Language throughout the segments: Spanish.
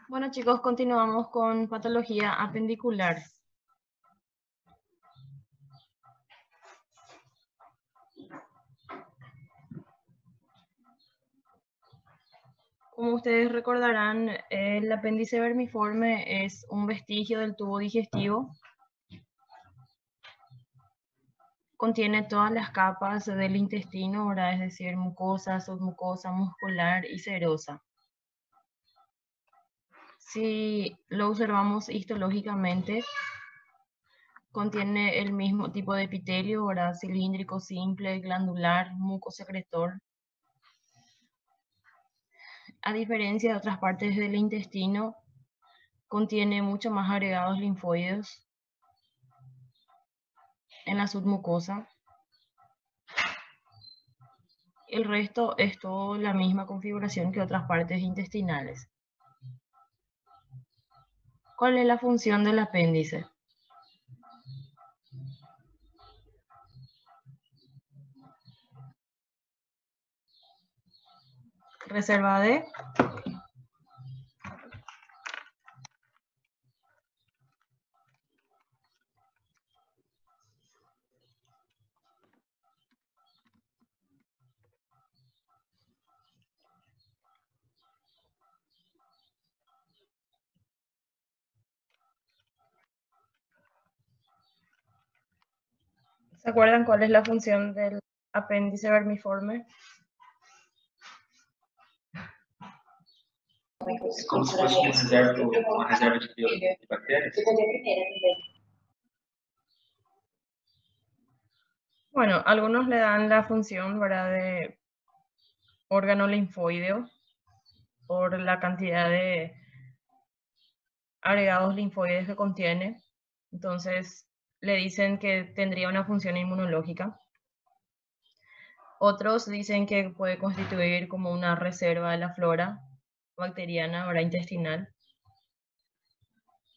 Bueno chicos, continuamos con patología apendicular. Como ustedes recordarán, el apéndice vermiforme es un vestigio del tubo digestivo. Contiene todas las capas del intestino, ¿verdad? Es decir, mucosa, submucosa, muscular y serosa. Si lo observamos histológicamente, contiene el mismo tipo de epitelio, ¿verdad? Cilíndrico, simple, glandular, mucosecretor. A diferencia de otras partes del intestino, contiene mucho más agregados linfoides en la submucosa. El resto es todo la misma configuración que otras partes intestinales. ¿Cuál es la función del apéndice? Reserva de ¿Se acuerdan cuál es la función del apéndice vermiforme? Es como se fosse uma reserva de bactérias. Bueno, algunos le dan la función, ¿verdad?, de órgano linfoideo por la cantidad de agregados linfoides que contiene. Entonces, le dicen que tendría una función inmunológica. Otros dicen que puede constituir como una reserva de la flora bacteriana, ¿verdad?, intestinal.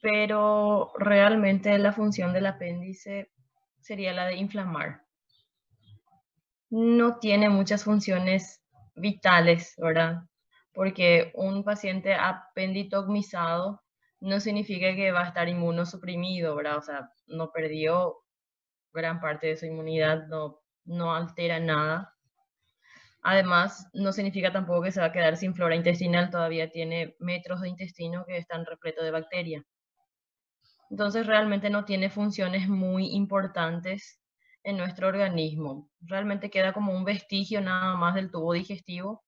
Pero realmente la función del apéndice sería la de inflamar. No tiene muchas funciones vitales, ¿verdad? Porque un paciente apenditogmizado no significa que va a estar inmunosuprimido, ¿verdad? O sea, no perdió gran parte de su inmunidad, no altera nada. Además, no significa tampoco que se va a quedar sin flora intestinal, todavía tiene metros de intestino que están repletos de bacterias. Entonces, realmente no tiene funciones muy importantes en nuestro organismo. Realmente queda como un vestigio nada más del tubo digestivo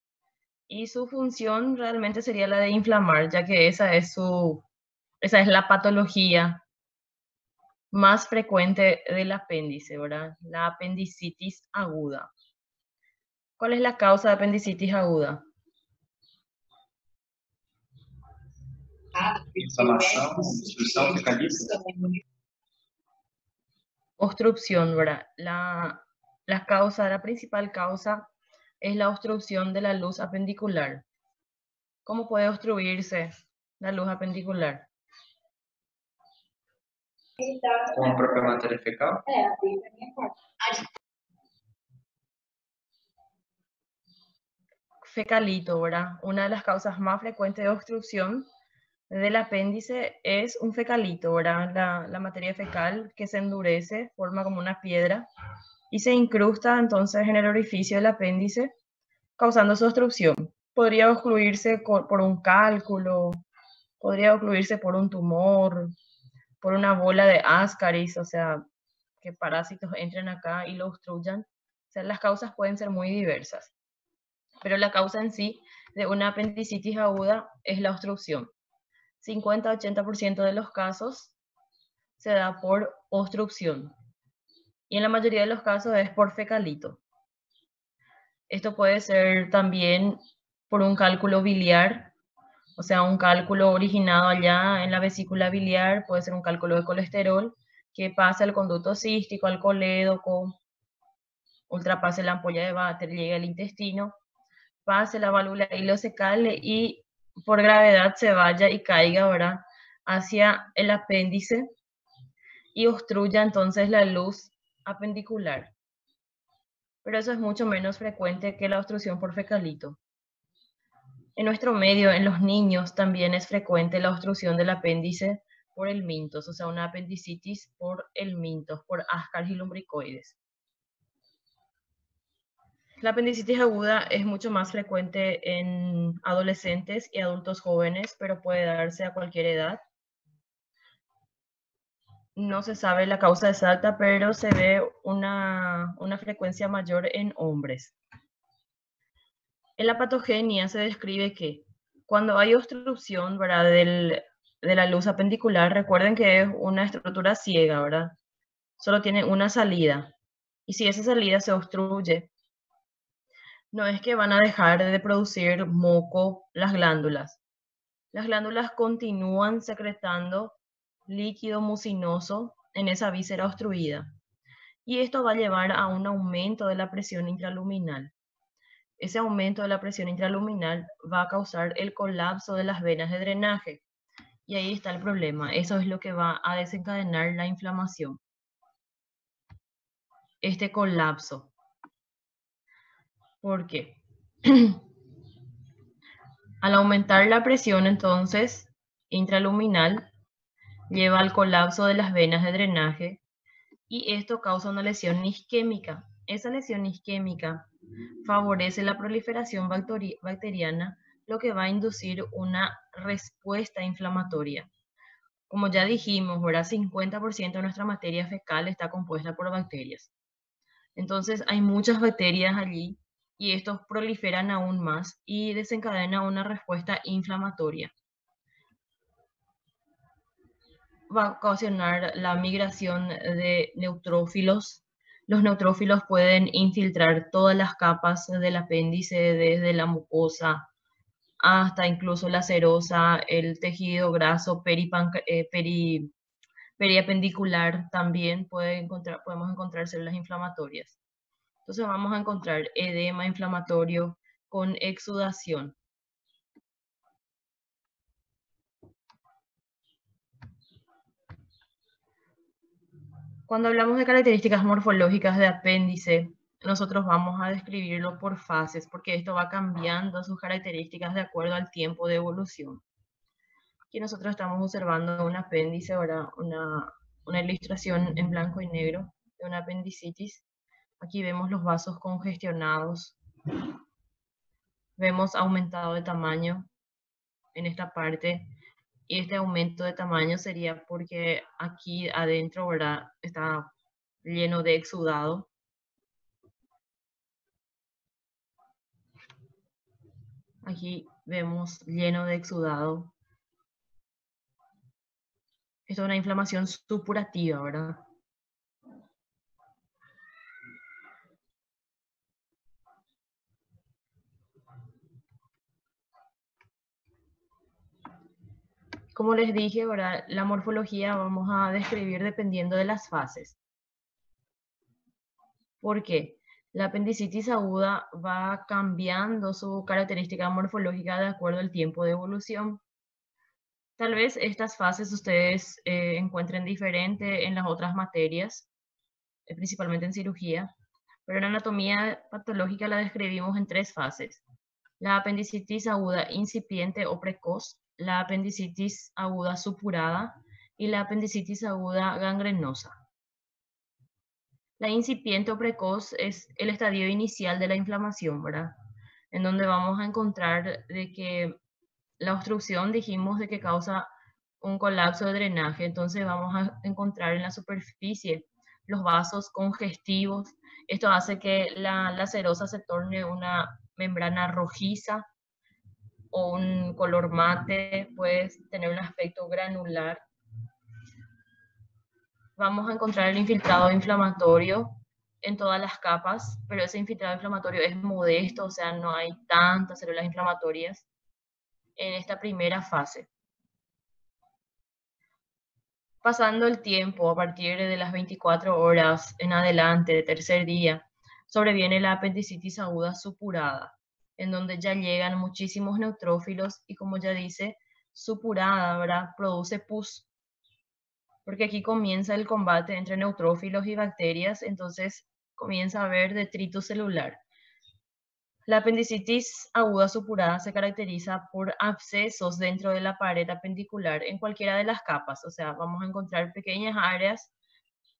y su función realmente sería la de inflamar, ya que esa es la patología más frecuente del apéndice, ¿verdad? La apendicitis aguda. ¿Cuál es la causa de apendicitis aguda? Inflamação, obstrução fecalista. Obstrucción, ¿verdad? La principal causa es la obstrucción de la luz apendicular. ¿Cómo puede obstruirse la luz apendicular? Com a própria matéria fecal. Fecalito, ¿verdad? Una de las causas más frecuentes de obstrucción del apéndice es un fecalito, ¿verdad? La materia fecal que se endurece, forma como una piedra y se incrusta entonces en el orificio del apéndice, causando su obstrucción. Podría ocluirse por un cálculo, podría ocluirse por un tumor, por una bola de Ascaris, o sea, que parásitos entren acá y lo obstruyan. O sea, las causas pueden ser muy diversas, pero la causa en sí de una apendicitis aguda es la obstrucción. 50-80% de los casos se da por obstrucción y en la mayoría de los casos es por fecalito. Esto puede ser también por un cálculo biliar, o sea, un cálculo originado allá en la vesícula biliar, puede ser un cálculo de colesterol que pasa al conducto cístico, al colédoco, ultrapase la ampolla de Vater, llegue al intestino, pase la válvula ileocecal y por gravedad se vaya y caiga, ¿verdad?, hacia el apéndice y obstruya entonces la luz apendicular. Pero eso es mucho menos frecuente que la obstrucción por fecalito. En nuestro medio, en los niños, también es frecuente la obstrucción del apéndice por el mintos, o sea, una apendicitis por el mintos, por Ascaris y lumbricoides. La apendicitis aguda es mucho más frecuente en adolescentes y adultos jóvenes, pero puede darse a cualquier edad. No se sabe la causa exacta, pero se ve una frecuencia mayor en hombres. En la patogenia se describe que cuando hay obstrucción, ¿verdad?, de la luz apendicular, recuerden que es una estructura ciega, ¿verdad? Solo tiene una salida. Y si esa salida se obstruye, no es que van a dejar de producir moco las glándulas. Las glándulas continúan secretando líquido mucinoso en esa víscera obstruida. Y esto va a llevar a un aumento de la presión intraluminal. Ese aumento de la presión intraluminal va a causar el colapso de las venas de drenaje. Y ahí está el problema. Eso es lo que va a desencadenar la inflamación. Este colapso. ¿Por qué? Al aumentar la presión, entonces, intraluminal, lleva al colapso de las venas de drenaje y esto causa una lesión isquémica. Esa lesión isquémica favorece la proliferación bacteriana, lo que va a inducir una respuesta inflamatoria. Como ya dijimos, ¿verdad? 50% de nuestra materia fecal está compuesta por bacterias. Entonces hay muchas bacterias allí y estos proliferan aún más y desencadenan una respuesta inflamatoria. Va a ocasionar la migración de neutrófilos. Los neutrófilos pueden infiltrar todas las capas del apéndice, desde la mucosa hasta incluso la serosa, el tejido graso periapendicular también podemos encontrar células inflamatorias. Entonces vamos a encontrar edema inflamatorio con exudación. Cuando hablamos de características morfológicas de apéndice, nosotros vamos a describirlo por fases, porque esto va cambiando sus características de acuerdo al tiempo de evolución. Aquí nosotros estamos observando un apéndice, ahora una ilustración en blanco y negro de una apendicitis. Aquí vemos los vasos congestionados, vemos aumentado de tamaño en esta parte. Y este aumento de tamaño sería porque aquí adentro, ¿verdad?, está lleno de exudado. Aquí vemos lleno de exudado. Esto es una inflamación supurativa, ¿verdad? Como les dije, ¿verdad?, la morfología vamos a describir dependiendo de las fases. ¿Por qué? La apendicitis aguda va cambiando su característica morfológica de acuerdo al tiempo de evolución. Tal vez estas fases ustedes encuentren diferente en las otras materias, principalmente en cirugía, pero en anatomía patológica la describimos en 3 fases. La apendicitis aguda incipiente o precoz, la apendicitis aguda supurada y la apendicitis aguda gangrenosa. La incipiente o precoz es el estadio inicial de la inflamación, ¿verdad? En donde vamos a encontrar de que la obstrucción, dijimos, de que causa un colapso de drenaje, entonces vamos a encontrar en la superficie los vasos congestivos. Esto hace que la serosa se torne una membrana rojiza o un color mate, puede tener un aspecto granular. Vamos a encontrar el infiltrado inflamatorio en todas las capas, pero ese infiltrado inflamatorio es modesto, o sea, no hay tantas células inflamatorias en esta primera fase. Pasando el tiempo, a partir de las 24 horas en adelante, tercer día, sobreviene la apendicitis aguda supurada, en donde ya llegan muchísimos neutrófilos y, como ya dice, supurada, ¿verdad?, produce pus, porque aquí comienza el combate entre neutrófilos y bacterias, entonces comienza a haber detritus celular. La apendicitis aguda supurada se caracteriza por abscesos dentro de la pared apendicular en cualquiera de las capas, o sea, vamos a encontrar pequeñas áreas,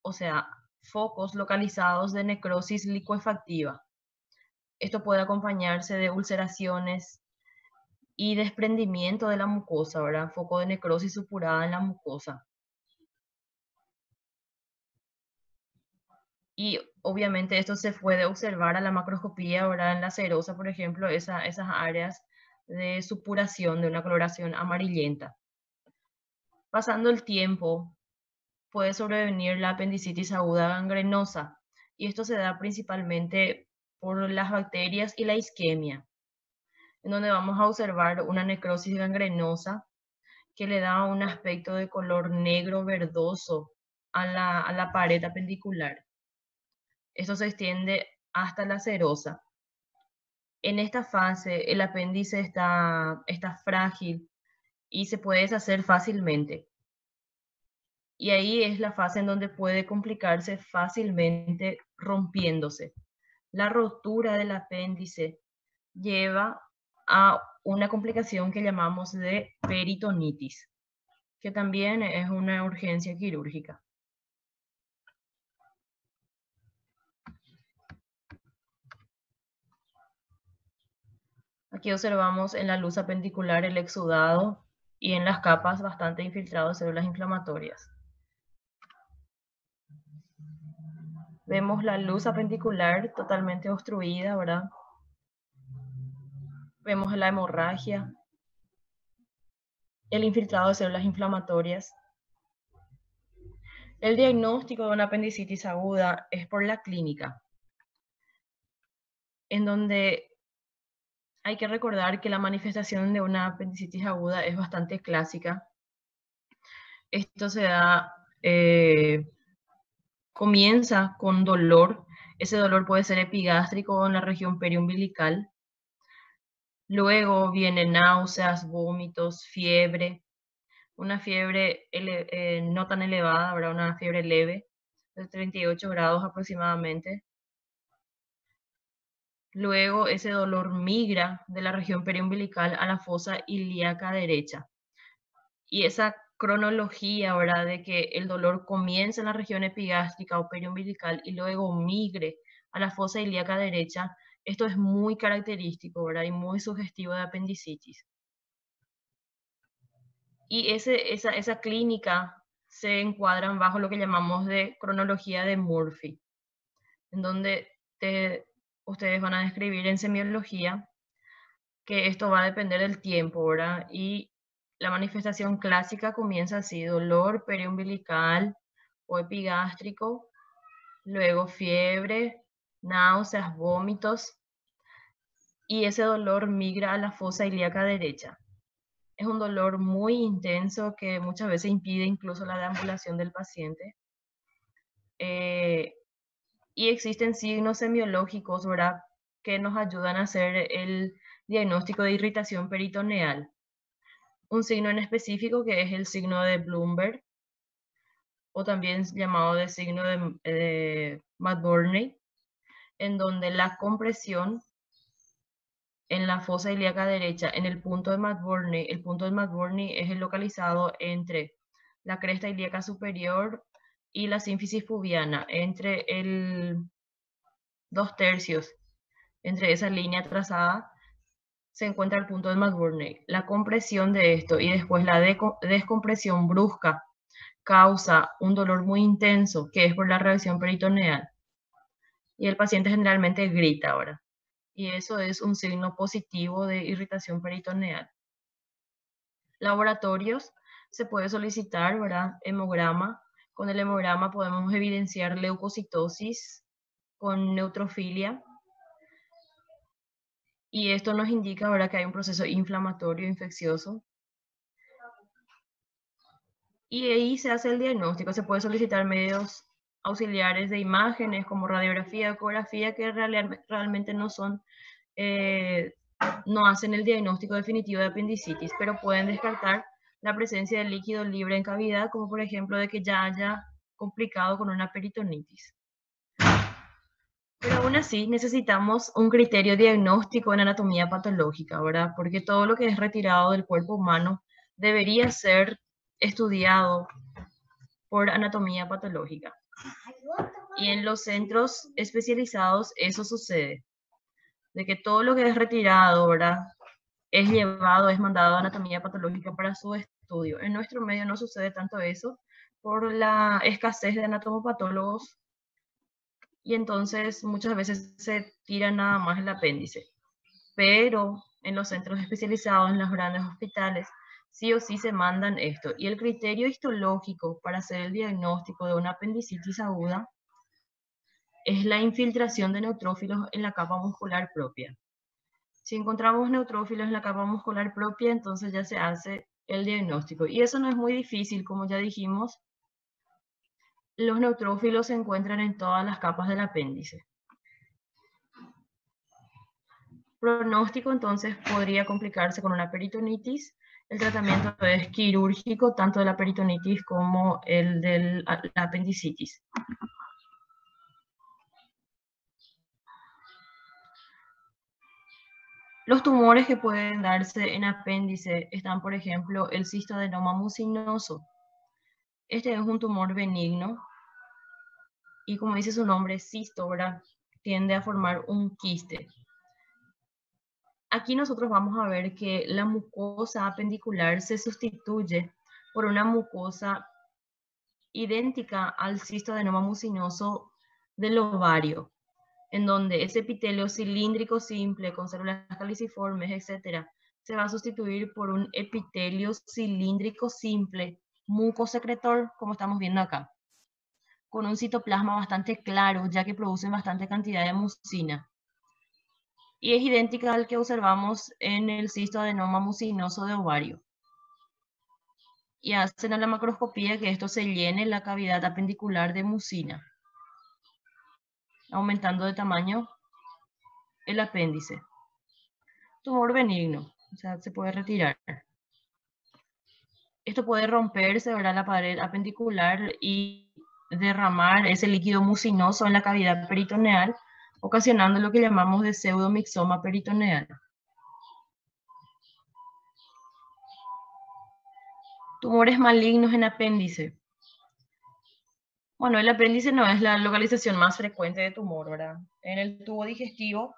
o sea, focos localizados de necrosis licuefactiva. Esto puede acompañarse de ulceraciones y desprendimiento de la mucosa, ¿verdad? Foco de necrosis supurada en la mucosa. Y obviamente esto se puede observar a la macroscopía, ¿verdad? En la serosa, por ejemplo, esas áreas de supuración, de una coloración amarillenta. Pasando el tiempo, puede sobrevenir la apendicitis aguda gangrenosa, y esto se da principalmente por las bacterias y la isquemia, en donde vamos a observar una necrosis gangrenosa que le da un aspecto de color negro verdoso a la pared apendicular. Esto se extiende hasta la serosa. En esta fase, el apéndice está frágil y se puede deshacer fácilmente. Y ahí es la fase en donde puede complicarse fácilmente rompiéndose. La rotura del apéndice lleva a una complicación que llamamos de peritonitis, que también es una urgencia quirúrgica. Aquí observamos en la luz apendicular el exudado y en las capas bastante infiltrado de células inflamatorias. Vemos la luz apendicular totalmente obstruida, ¿verdad? Vemos la hemorragia, el infiltrado de células inflamatorias. El diagnóstico de una apendicitis aguda es por la clínica, en donde hay que recordar que la manifestación de una apendicitis aguda es bastante clásica. Esto se da, comienza con dolor. Ese dolor puede ser epigástrico o en la región periumbilical. Luego vienen náuseas, vómitos, fiebre, una fiebre no tan elevada, habrá una fiebre leve, de 38 grados aproximadamente. Luego ese dolor migra de la región periumbilical a la fosa ilíaca derecha. Y esa cronología, ¿verdad? De que el dolor comienza en la región epigástrica o periumbilical y luego migre a la fosa ilíaca derecha, esto es muy característico, ¿verdad? Y muy sugestivo de apendicitis. Y esa clínica se encuadran bajo lo que llamamos de cronología de Murphy, en donde ustedes van a describir en semiología que esto va a depender del tiempo, ¿verdad? Y la manifestación clásica comienza así: dolor periumbilical o epigástrico, luego fiebre, náuseas, vómitos, y ese dolor migra a la fosa ilíaca derecha. Es un dolor muy intenso que muchas veces impide incluso la deambulación del paciente. Y existen signos semiológicos, ¿verdad?, que nos ayudan a hacer el diagnóstico de irritación peritoneal. Un signo en específico que es el signo de Bloomberg, o también llamado de signo de McBurney, en donde la compresión en la fosa ilíaca derecha, en el punto de McBurney, el punto de McBurney es el localizado entre la cresta ilíaca superior y la sínfisis pubiana, entre el 2/3, entre esa línea trazada, se encuentra el punto de McBurney. La compresión de esto y después la descompresión brusca causa un dolor muy intenso, que es por la reacción peritoneal. Y el paciente generalmente grita ahora. Y eso es un signo positivo de irritación peritoneal. Laboratorios, se puede solicitar, ¿verdad?, hemograma. Con el hemograma podemos evidenciar leucocitosis con neutrofilia. Y esto nos indica, ¿verdad?, que hay un proceso inflamatorio infeccioso. Y ahí se hace el diagnóstico. Se puede solicitar medios auxiliares de imágenes como radiografía, ecografía, que realmente no son, no hacen el diagnóstico definitivo de apendicitis, pero pueden descartar la presencia de líquido libre en cavidad, como por ejemplo de que ya haya complicado con una peritonitis. Pero aún así necesitamos un criterio diagnóstico en anatomía patológica, ¿verdad? Porque todo lo que es retirado del cuerpo humano debería ser estudiado por anatomía patológica. Y en los centros especializados eso sucede, de que todo lo que es retirado, ¿verdad? Es llevado, es mandado a anatomía patológica para su estudio. En nuestro medio no sucede tanto eso por la escasez de anatomopatólogos y entonces muchas veces se tira nada más el apéndice. Pero en los centros especializados, en los grandes hospitales, sí o sí se mandan esto. Y el criterio histológico para hacer el diagnóstico de una apendicitis aguda es la infiltración de neutrófilos en la capa muscular propia. Si encontramos neutrófilos en la capa muscular propia, entonces ya se hace el diagnóstico. Y eso no es muy difícil, como ya dijimos, los neutrófilos se encuentran en todas las capas del apéndice. Pronóstico entonces podría complicarse con una peritonitis. El tratamiento es quirúrgico, tanto de la peritonitis como el de la apendicitis. Los tumores que pueden darse en apéndice están, por ejemplo, el cistoadenoma mucinoso. Este es un tumor benigno y, como dice su nombre, cisto, ¿verdad? Tiende a formar un quiste. Aquí nosotros vamos a ver que la mucosa apendicular se sustituye por una mucosa idéntica al cistoadenoma mucinoso del ovario, en donde ese epitelio cilíndrico simple con células caliciformes, etc., se va a sustituir por un epitelio cilíndrico simple mucosecretor, como estamos viendo acá, con un citoplasma bastante claro, ya que produce bastante cantidad de mucina. Y es idéntica al que observamos en el cistoadenoma mucinoso de ovario. Y hacen a la macroscopía que esto se llene la cavidad apendicular de mucina, aumentando de tamaño el apéndice. Tumor benigno, o sea, se puede retirar. Esto puede romperse, ¿verdad?, la pared apendicular y derramar ese líquido mucinoso en la cavidad peritoneal, ocasionando lo que llamamos de pseudomixoma peritoneal. Tumores malignos en apéndice. Bueno, el apéndice no es la localización más frecuente de tumor, ¿verdad? En el tubo digestivo,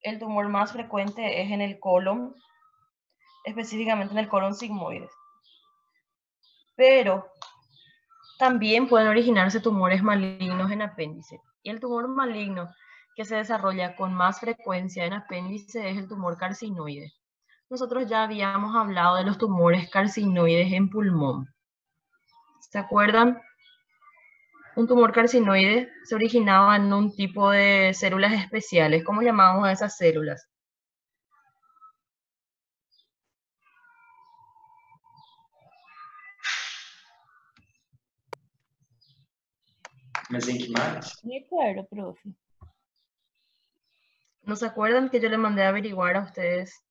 el tumor más frecuente es en el colon, específicamente en el colon sigmoide. Pero también pueden originarse tumores malignos en apéndice. Y el tumor maligno que se desarrolla con más frecuencia en apéndice es el tumor carcinoide. Nosotros ya habíamos hablado de los tumores carcinoides en pulmón. ¿Se acuerdan? Un tumor carcinoide se originaba en un tipo de células especiales. ¿Cómo llamamos a esas células? Mesenquimal. De acuerdo, profe. ¿No se acuerdan que yo le mandé a averiguar a ustedes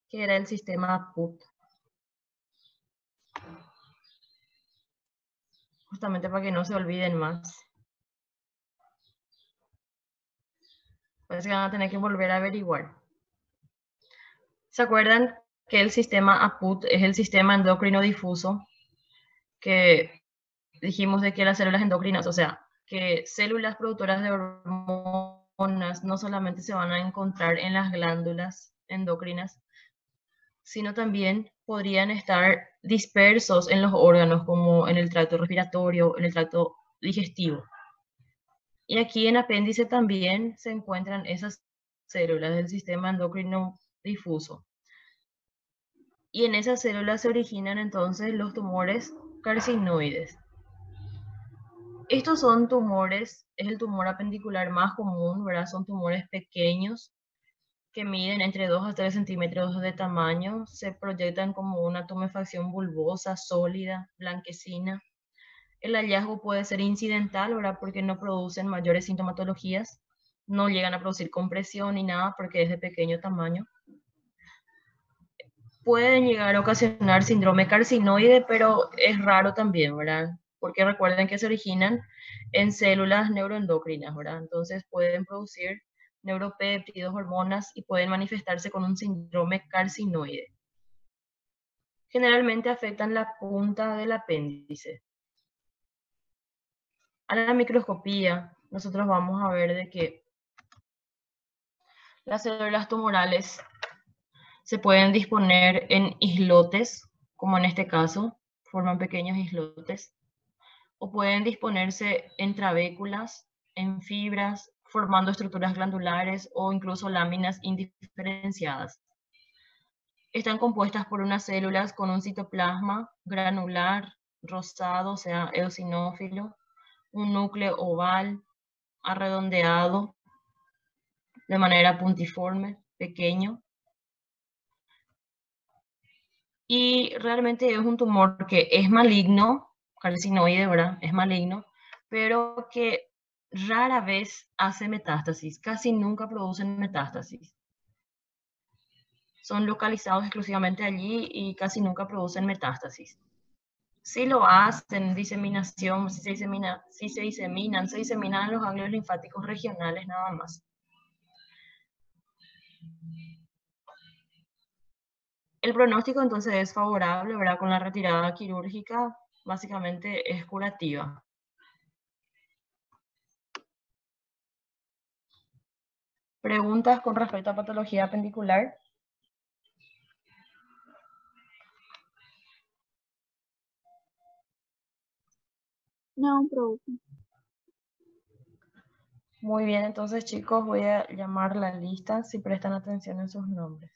qué era el sistema PUT? Justamente para que no se olviden más. Parece que van a tener que volver a averiguar. ¿Se acuerdan que el sistema APUT es el sistema endocrino difuso? Que dijimos de que las células endocrinas, o sea, que células productoras de hormonas no solamente se van a encontrar en las glándulas endocrinas, sino también podrían estar dispersos en los órganos, como en el tracto respiratorio, en el tracto digestivo. Y aquí en apéndice también se encuentran esas células del sistema endocrino difuso. Y en esas células se originan entonces los tumores carcinoides. Estos son tumores, es el tumor apendicular más común, ¿verdad? Son tumores pequeños que miden entre 2 a 3 centímetros de tamaño, se proyectan como una tumefacción bulbosa, sólida, blanquecina. El hallazgo puede ser incidental, ¿verdad? Porque no producen mayores sintomatologías, no llegan a producir compresión ni nada porque es de pequeño tamaño. Pueden llegar a ocasionar síndrome carcinoide, pero es raro también, ¿verdad? porque recuerden que se originan en células neuroendocrinas, ¿verdad? Entonces pueden producir neuropéptidos, hormonas y pueden manifestarse con un síndrome carcinoide. Generalmente afectan la punta del apéndice. A la microscopía, nosotros vamos a ver de que las células tumorales se pueden disponer en islotes, como en este caso, forman pequeños islotes, o pueden disponerse en trabéculas, en fibras, formando estructuras glandulares o incluso láminas indiferenciadas. Están compuestas por unas células con un citoplasma granular, rosado, o sea, eosinófilo, un núcleo oval, arredondeado, de manera puntiforme, pequeño. Y realmente es un tumor que es maligno, carcinoide, ¿verdad? Es maligno, pero que rara vez hace metástasis, casi nunca producen metástasis. Son localizados exclusivamente allí y casi nunca producen metástasis. Si lo hacen, diseminación, se diseminan en los ganglios linfáticos regionales nada más. El pronóstico entonces es favorable, ¿verdad? Con la retirada quirúrgica, básicamente es curativa. ¿Preguntas con respecto a patología apendicular? No, profe. Muy bien, entonces chicos, voy a llamar la lista si prestan atención en sus nombres.